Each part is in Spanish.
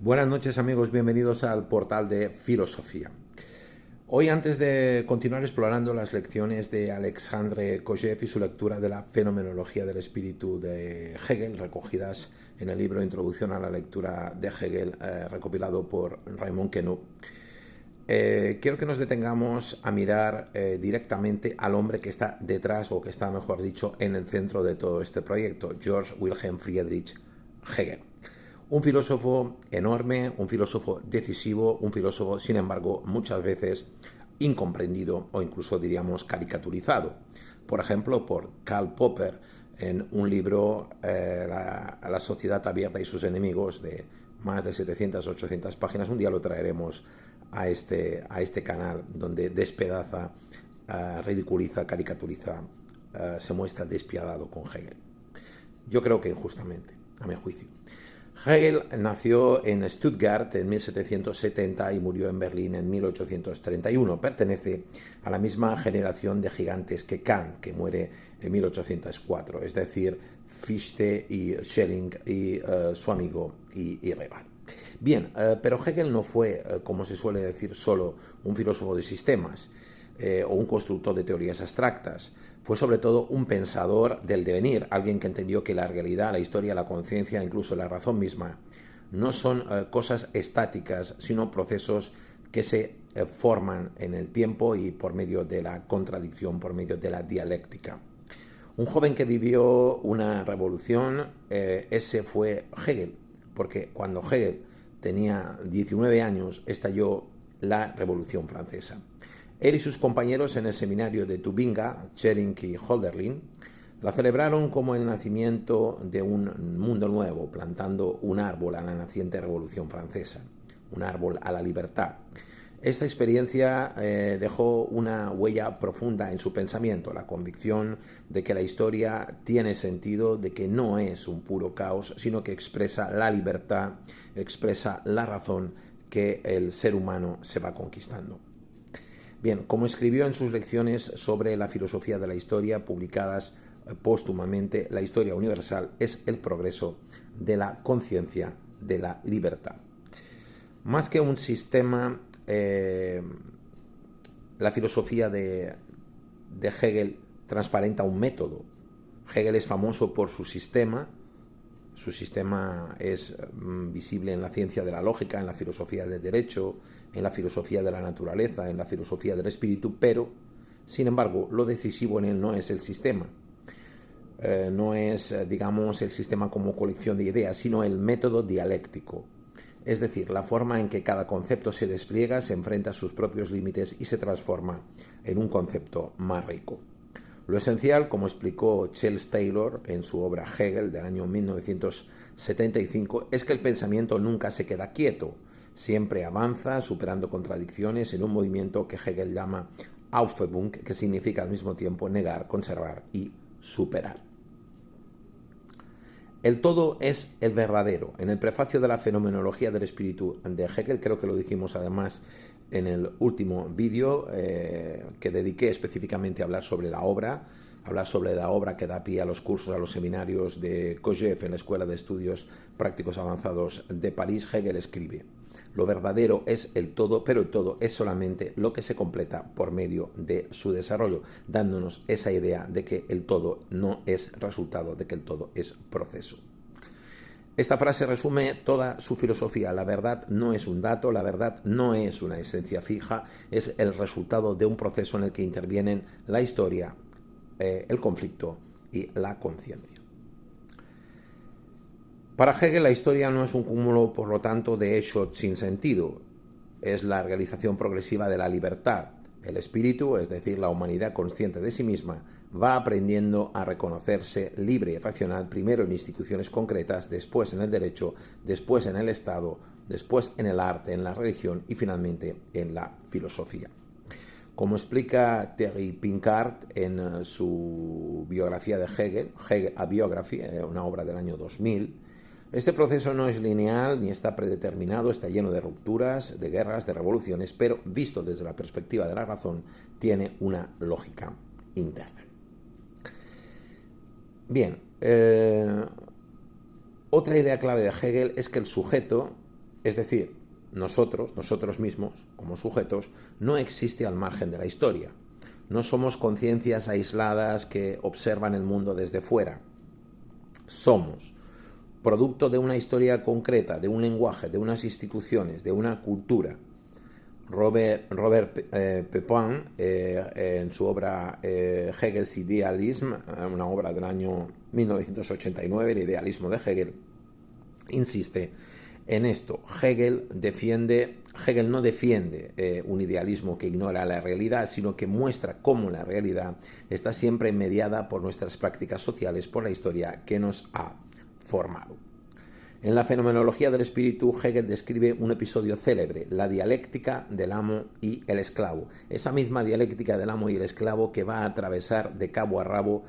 Buenas noches amigos, bienvenidos al portal de Filosofía. Hoy, antes de continuar explorando las lecciones de Alexandre Kojève y su lectura de la fenomenología del espíritu de Hegel, recogidas en el libro Introducción a la lectura de Hegel, recopilado por Raymond Queneau, quiero que nos detengamos a mirar directamente al hombre que está detrás, o que está, mejor dicho, en el centro de todo este proyecto, Georg Wilhelm Friedrich Hegel. Un filósofo enorme, un filósofo decisivo, un filósofo, sin embargo, muchas veces incomprendido o incluso, diríamos, caricaturizado. Por ejemplo, por Karl Popper en un libro, la sociedad abierta y sus enemigos, de más de 700-800 páginas. Un día lo traeremos a este canal, donde despedaza, ridiculiza, caricaturiza, se muestra despiadado con Hegel. Yo creo que injustamente, a mi juicio. Hegel nació en Stuttgart en 1770 y murió en Berlín en 1831. Pertenece a la misma generación de gigantes que Kant, que muere en 1804, es decir, Fichte y Schelling y su amigo y rival. Bien, pero Hegel no fue, como se suele decir, solo un filósofo de sistemas o un constructor de teorías abstractas. Fue sobre todo un pensador del devenir, alguien que entendió que la realidad, la historia, la conciencia, incluso la razón misma, no son cosas estáticas, sino procesos que se forman en el tiempo y por medio de la contradicción, por medio de la dialéctica. Un joven que vivió una revolución, ese fue Hegel, porque cuando Hegel tenía 19 años estalló la Revolución Francesa. Él y sus compañeros en el seminario de Tubinga, Schelling y Hölderlin, la celebraron como el nacimiento de un mundo nuevo, plantando un árbol a la naciente Revolución Francesa, un árbol a la libertad. Esta experiencia dejó una huella profunda en su pensamiento, la convicción de que la historia tiene sentido, de que no es un puro caos, sino que expresa la libertad, expresa la razón que el ser humano se va conquistando. Bien, como escribió en sus lecciones sobre la filosofía de la historia, publicadas póstumamente, la historia universal es el progreso de la conciencia de la libertad. Más que un sistema, la filosofía de Hegel transparenta un método. Hegel es famoso por su sistema. Su sistema es visible en la ciencia de la lógica, en la filosofía del derecho, en la filosofía de la naturaleza, en la filosofía del espíritu, pero, sin embargo, lo decisivo en él no es el sistema. No es, digamos, el sistema como colección de ideas, sino el método dialéctico. Es decir, la forma en que cada concepto se despliega, se enfrenta a sus propios límites y se transforma en un concepto más rico. Lo esencial, como explicó Charles Taylor en su obra Hegel del año 1975, es que el pensamiento nunca se queda quieto, siempre avanza, superando contradicciones en un movimiento que Hegel llama Aufhebung, que significa al mismo tiempo negar, conservar y superar. El todo es el verdadero. En el prefacio de la fenomenología del espíritu de Hegel, creo que lo dijimos además en el último vídeo que dediqué específicamente a hablar sobre la obra que da pie a los cursos, a los seminarios de Kojève en la Escuela de Estudios Prácticos Avanzados de París. Hegel escribe: lo verdadero es el todo, pero el todo es solamente lo que se completa por medio de su desarrollo, dándonos esa idea de que el todo no es resultado, de que el todo es proceso. Esta frase resume toda su filosofía. La verdad no es un dato, la verdad no es una esencia fija, es el resultado de un proceso en el que intervienen la historia, el conflicto y la conciencia. Para Hegel, la historia no es un cúmulo, por lo tanto, de hechos sin sentido. Es la realización progresiva de la libertad. El espíritu, es decir, la humanidad consciente de sí misma, va aprendiendo a reconocerse libre y racional, primero en instituciones concretas, después en el derecho, después en el Estado, después en el arte, en la religión y finalmente en la filosofía. Como explica Thierry Pincard en su biografía de Hegel, Hegel a Biography, una obra del año 2000, este proceso no es lineal ni está predeterminado, está lleno de rupturas, de guerras, de revoluciones, pero visto desde la perspectiva de la razón, tiene una lógica interna. Bien, otra idea clave de Hegel es que el sujeto Es decir, nosotros mismos, como sujetos, no existe al margen de la historia. No somos conciencias aisladas que observan el mundo desde fuera. Somos producto de una historia concreta, de un lenguaje, de unas instituciones, de una cultura. Robert Pepin, en su obra Hegel's Idealism, una obra del año 1989, el idealismo de Hegel, insiste en esto. Hegel no defiende un idealismo que ignora la realidad, sino que muestra cómo la realidad está siempre mediada por nuestras prácticas sociales, por la historia que nos ha formado. En la fenomenología del espíritu, Hegel describe un episodio célebre, la dialéctica del amo y el esclavo. Esa misma dialéctica del amo y el esclavo que va a atravesar de cabo a rabo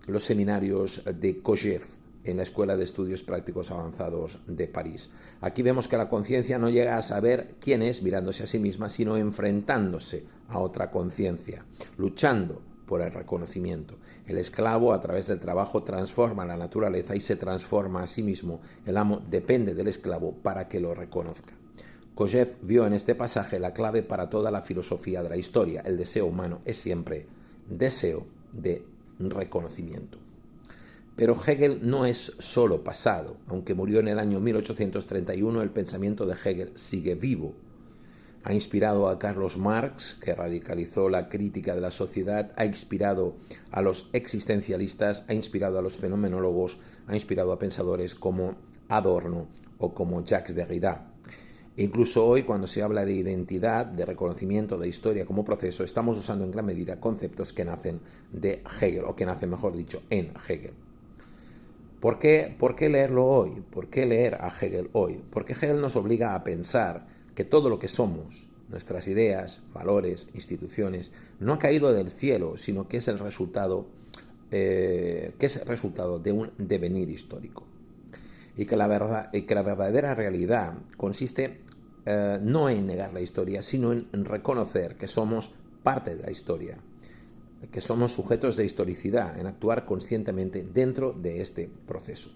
los seminarios de Kojève en la Escuela de Estudios Prácticos Avanzados de París. Aquí vemos que la conciencia no llega a saber quién es mirándose a sí misma, sino enfrentándose a otra conciencia, luchando por el reconocimiento. El esclavo, a través del trabajo, transforma la naturaleza y se transforma a sí mismo. El amo depende del esclavo para que lo reconozca. Kojève vio en este pasaje la clave para toda la filosofía de la historia. El deseo humano es siempre deseo de reconocimiento. Pero Hegel no es solo pasado. Aunque murió en el año 1831, el pensamiento de Hegel sigue vivo. Ha inspirado a Carlos Marx, que radicalizó la crítica de la sociedad, ha inspirado a los existencialistas, ha inspirado a los fenomenólogos, ha inspirado a pensadores como Adorno o como Jacques Derrida. Incluso hoy, cuando se habla de identidad, de reconocimiento, de historia como proceso, estamos usando en gran medida conceptos que nacen de Hegel, o que nacen, mejor dicho, en Hegel. ¿Por qué leerlo hoy? ¿Por qué leer a Hegel hoy? Porque Hegel nos obliga a pensar que todo lo que somos, nuestras ideas, valores, instituciones, no ha caído del cielo, sino que es el resultado, de un devenir histórico. Y que la verdadera realidad consiste no en negar la historia, sino en reconocer que somos parte de la historia, que somos sujetos de historicidad, en actuar conscientemente dentro de este proceso.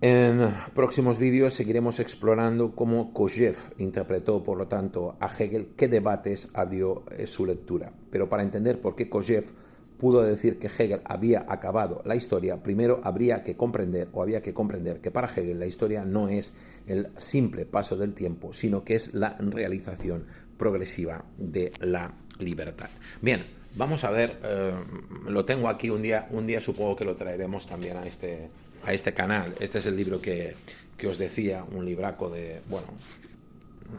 En próximos vídeos seguiremos explorando cómo Kojève interpretó, por lo tanto, a Hegel, qué debates abrió su lectura. Pero para entender por qué Kojève pudo decir que Hegel había acabado la historia, primero había que comprender que para Hegel la historia no es el simple paso del tiempo, sino que es la realización progresiva de la libertad. Bien, vamos a ver, lo tengo aquí un día supongo que lo traeremos también a este canal. Este es el libro que os decía, un libraco de, bueno,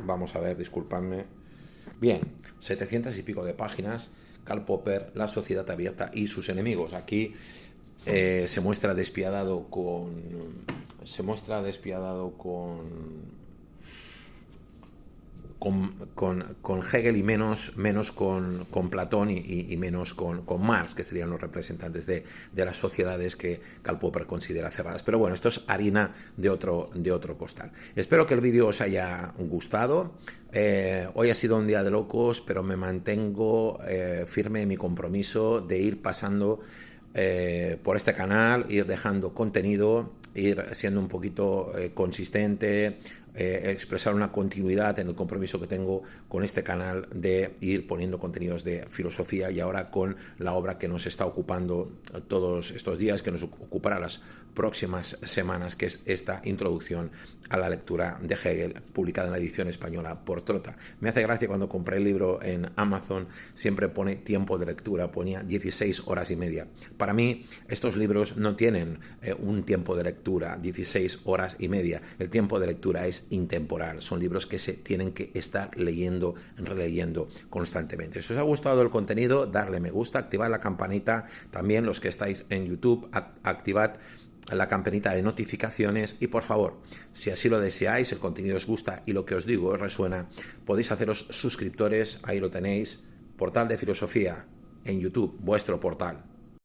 vamos a ver, disculpadme. Bien, 700 y pico de páginas, Karl Popper, La sociedad abierta y sus enemigos. Aquí se muestra despiadado con Hegel y menos con Platón y menos con Marx, que serían los representantes de las sociedades que Karl Popper considera cerradas. Pero bueno, esto es harina de otro costal. Espero que el vídeo os haya gustado. Hoy ha sido un día de locos, pero me mantengo firme en mi compromiso de ir pasando por este canal, ir dejando contenido, ir siendo un poquito consistente, expresar una continuidad en el compromiso que tengo con este canal de ir poniendo contenidos de filosofía, y ahora con la obra que nos está ocupando todos estos días, que nos ocupará las próximas semanas, que es esta introducción a la lectura de Hegel, publicada en la edición española por Trota. Me hace gracia cuando compré el libro en Amazon, siempre pone tiempo de lectura, ponía 16 horas y media. Para mí, estos libros no tienen un tiempo de lectura, 16 horas y media. El tiempo de lectura es intemporal. Son libros que se tienen que estar leyendo, releyendo constantemente. Si os ha gustado el contenido, darle me gusta, activad la campanita. También los que estáis en YouTube, activad la campanita de notificaciones, y por favor, si así lo deseáis, el contenido os gusta y lo que os digo os resuena, podéis haceros suscriptores. Ahí lo tenéis, Portal de Filosofía en YouTube, vuestro portal.